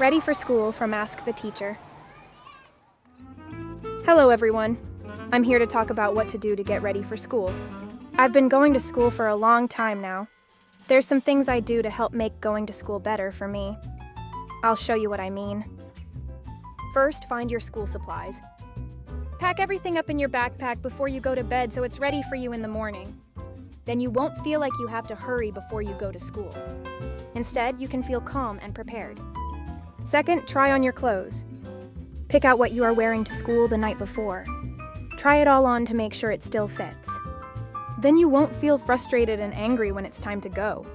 Ready for school from Ask the Teacher. Hello everyone. I'm here to talk about what to do to get ready for school. I've been going to school for a long time now. There's some things I do to help make going to school better for me. I'll show you what I mean. First, find your school supplies. Pack everything up in your backpack before you go to bed so it's ready for you in the morning. Then you won't feel like you have to hurry before you go to school. Instead, you can feel calm and prepared. Second, try on your clothes. Pick out what you are wearing to school the night before. Try it all on to make sure it still fits. Then you won't feel frustrated and angry when it's time to go.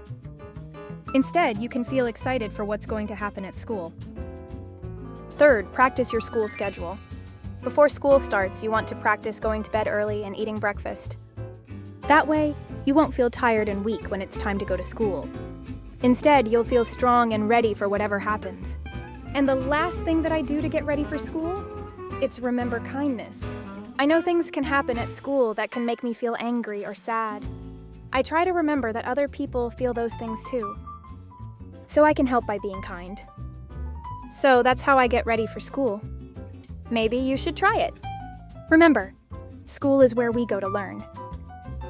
Instead, you can feel excited for what's going to happen at school. Third, practice your school schedule. Before school starts, you want to practice going to bed early and eating breakfast. That way, you won't feel tired and weak when it's time to go to school. Instead, you'll feel strong and ready for whatever happens. And the last thing that I do to get ready for school? It's remember kindness. I know things can happen at school that can make me feel angry or sad. I try to remember that other people feel those things too. So I can help by being kind. So that's how I get ready for school. Maybe you should try it. Remember, school is where we go to learn.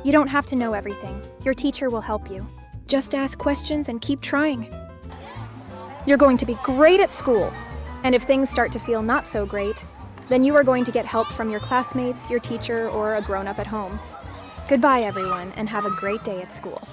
You don't have to know everything. Your teacher will help you. Just ask questions and keep trying. You're going to be great at school. And if things start to feel not so great, then you are going to get help from your classmates, your teacher, or a grown-up at home. Goodbye, everyone, and have a great day at school.